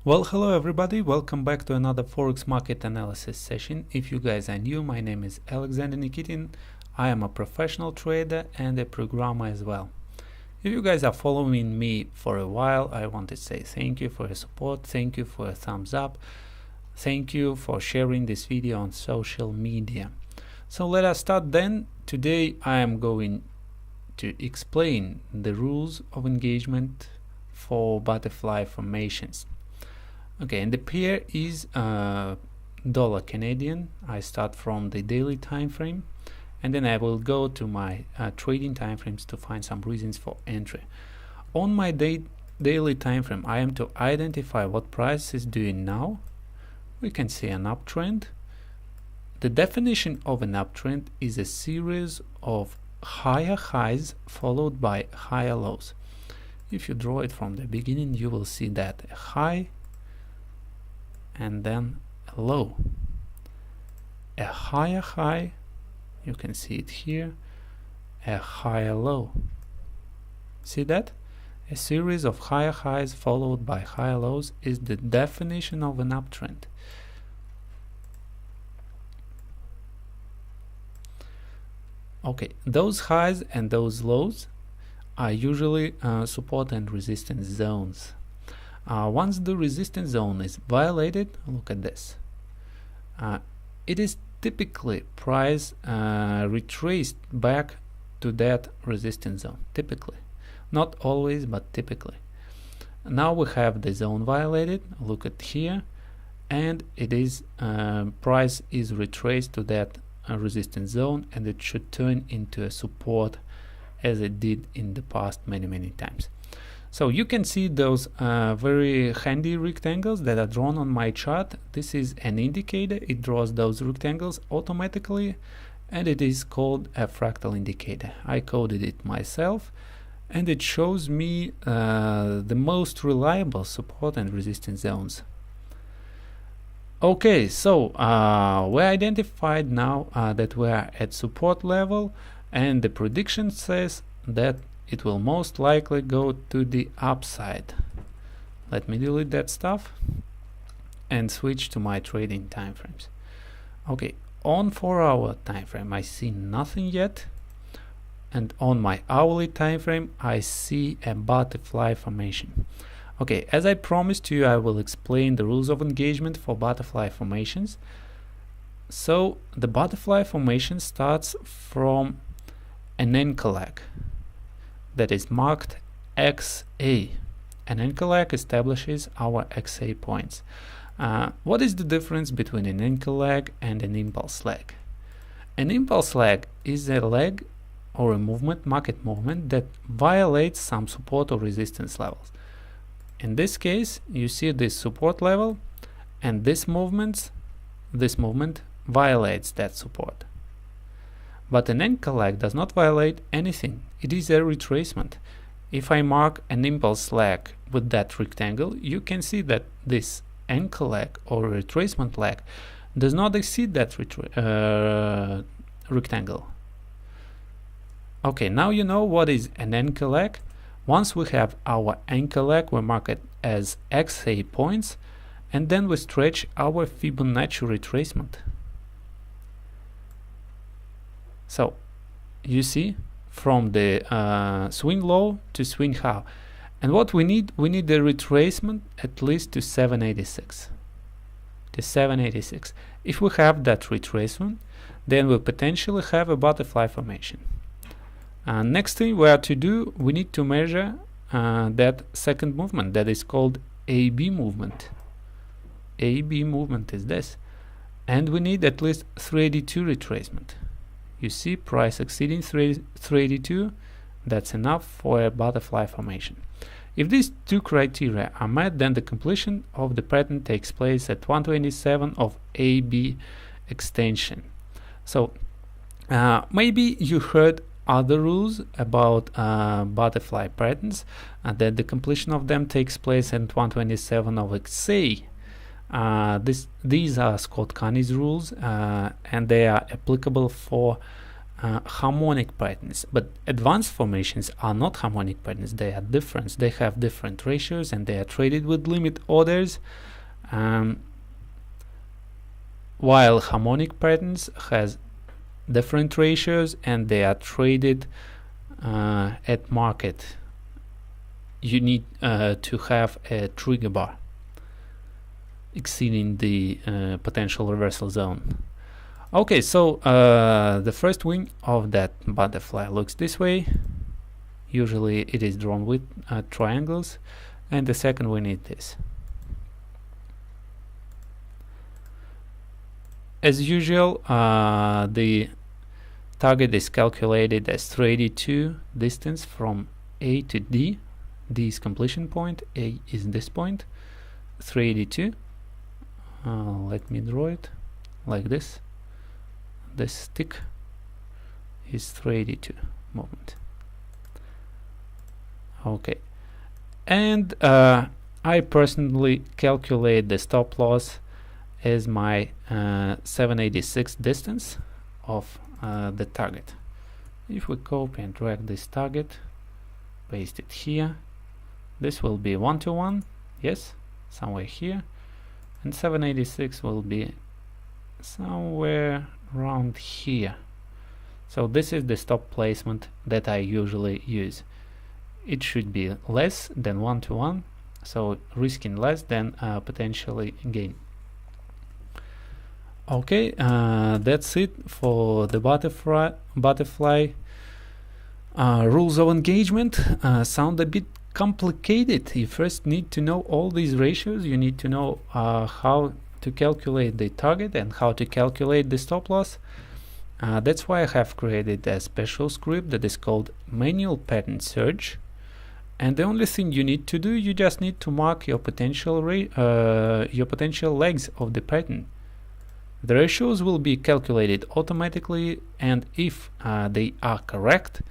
Well, hello everybody, welcome back to another Forex market analysis session. If you guys are new, my name is Alexander Nikitin. I am a professional trader and a programmer as well. If you guys are following me for a while, I want to say thank you for your support, thank you for a thumbs up, thank you for sharing this video on social media. So let us start then. Today I am going to explain the rules of engagement for butterfly formations. Okay, and the pair is dollar Canadian. I start from the daily time frame, and then I will go to my trading time frames to find some reasons for entry. On my daily time frame, I am to identify what price is doing now. We can see an uptrend. The definition of an uptrend is a series of higher highs followed by higher lows. If you draw it from the beginning, you will see that a high and then a low, a higher high, you can see it here, a higher low. See that? A series of higher highs followed by higher lows is the definition of an uptrend. Okay, those highs and those lows are usually support and resistance zones. Once the resistance zone is violated, look at this. It is typically price retraced back to that resistance zone. Typically, not always, but typically. Now we have the zone violated. Look at here, and it is price is retraced to that resistance zone, and it should turn into a support as it did in the past many times. So you can see those very handy rectangles that are drawn on my chart. This is an indicator. It draws those rectangles automatically, and it is called a fractal indicator. I coded it myself, and it shows me the most reliable support and resistance zones. Okay, so we identified now that we are at support level, and the prediction says that it will most likely go to the upside. Let me delete that stuff and switch to my trading time frames. Okay, on 4-hour time frame I see nothing yet, and on my hourly time frame I see a butterfly formation. Okay, as I promised you, I will explain the rules of engagement for butterfly formations. So the butterfly formation starts from an anchor leg that is marked XA. An anchor leg establishes our XA points. What is the difference between an anchor leg and an impulse leg? An impulse leg is a leg or a movement, market movement, that violates some support or resistance levels. In this case, you see this support level, and this movement violates that support. But an anchor leg does not violate anything. It is a retracement. If I mark an impulse leg with that rectangle, you can see that this anchor leg or retracement leg does not exceed that rectangle. Okay, now you know what is an anchor leg. Once we have our anchor leg, we mark it as XA points, and then we stretch our Fibonacci retracement. So you see, from the swing low to swing high, and what we need the retracement at least to 786. If we have that retracement, then we potentially have a butterfly formation. Next thing we are to do, we need to measure that second movement that is called AB movement. AB movement is this, and we need at least 382 retracement. You see price exceeding 382, that's enough for a butterfly formation. If these two criteria are met, then the completion of the pattern takes place at 127 of AB extension. So maybe you heard other rules about butterfly patterns, that the completion of them takes place at 127 of XA. These are Scott Carney's rules, and they are applicable for harmonic patterns, but advanced formations are not harmonic patterns. They are different. They have different ratios and they are traded with limit orders, while harmonic patterns has different ratios and they are traded at market. You need to have a trigger bar exceeding the potential reversal zone. Okay, so the first wing of that butterfly looks this way. Usually it is drawn with triangles, and the second wing is this. As usual, the target is calculated as 382 distance from A to D. D is completion point, A is this point, 382. Let me draw it like this. This stick is 382 movement. Okay, and I personally calculate the stop loss as my 786 distance of the target. If we copy and drag this target, paste it here, this will be 1-to-1, yes, somewhere here, and 786 will be somewhere around here. So this is the stop placement that I usually use. It should be less than 1-to-1, so risking less than potentially gain. Okay, that's it for the butterfly rules of engagement. Sound a bit complicated. You first need to know all these ratios. You need to know how to calculate the target and how to calculate the stop loss. That's why I have created a special script that is called manual pattern search. And the only thing you need to do, you just need to mark your potential legs of the pattern. The ratios will be calculated automatically, and if they are correct,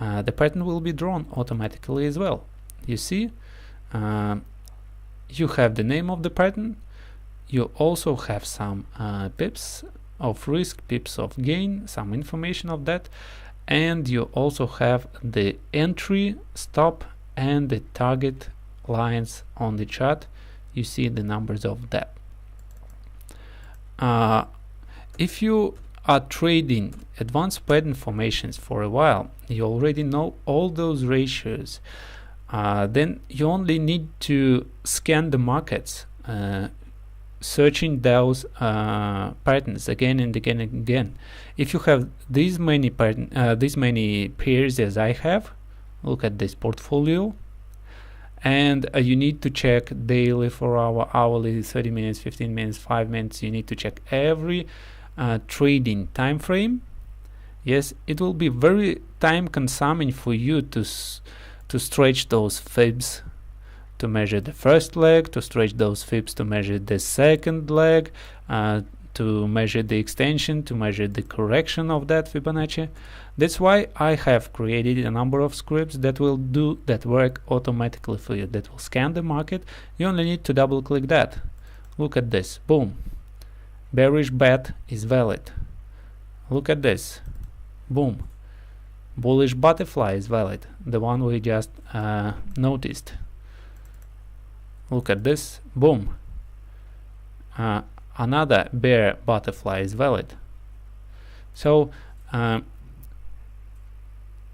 the pattern will be drawn automatically as well. You see, you have the name of the pattern, you also have some pips of risk, pips of gain, some information of that, and you also have the entry, stop, and the target lines on the chart. You see the numbers of that. If you are trading advanced pattern formations for a while, you already know all those ratios. Then you only need to scan the markets, searching those patterns again and again and again. If you have these many pairs as I have, look at this portfolio, and you need to check daily, 4 hour, hourly, 30 minutes, 15 minutes, 5 minutes. You need to check every trading time frame. Yes, it will be very time consuming for you to stretch those fibs to measure the first leg, to stretch those fibs to measure the second leg, to measure the extension, to measure the correction of that Fibonacci. That's why I have created a number of scripts that will do that work automatically for you, that will scan the market. You only need to double click that. Look at this, boom, bearish bet is valid. Look at this, boom, bullish butterfly is valid, the one we just noticed. Look at this, boom, another bear butterfly is valid. So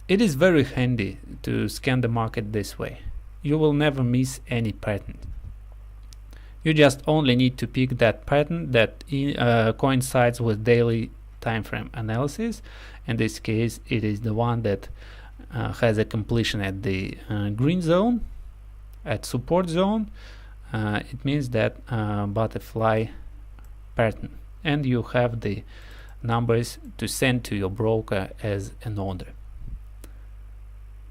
it is very handy to scan the market this way. You will never miss any pattern. You just only need to pick that pattern that coincides with daily time frame analysis. In this case, it is the one that has a completion at the green zone, at support zone. It means that butterfly pattern, and you have the numbers to send to your broker as an order.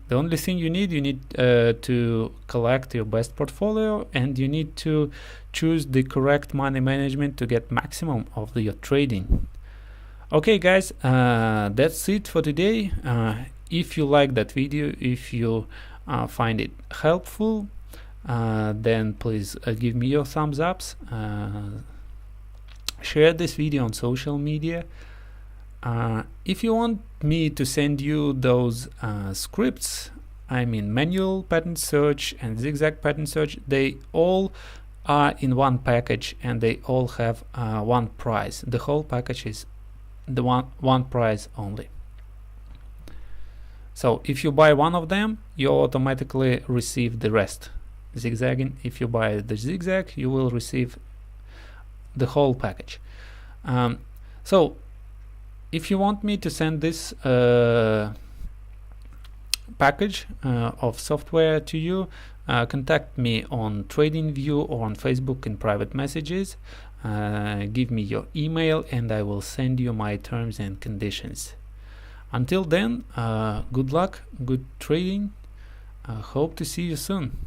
The only thing you need to collect your best portfolio, and you need to choose the correct money management to get maximum of your trading. Okay guys, that's it for today. If you like that video, if you find it helpful, then please give me your thumbs ups. Share this video on social media. If you want me to send you those scripts, I mean manual pattern search and zigzag pattern search, they all are in one package and they all have one price. The whole package is the one price only. So if you buy one of them, you automatically receive the rest. Zigzagging, if you buy the zigzag, you will receive the whole package. So if you want me to send this package of software to you, contact me on TradingView or on Facebook in private messages. Give me your email and I will send you my terms and conditions. Until then, good luck, good trading. Hope to see you soon.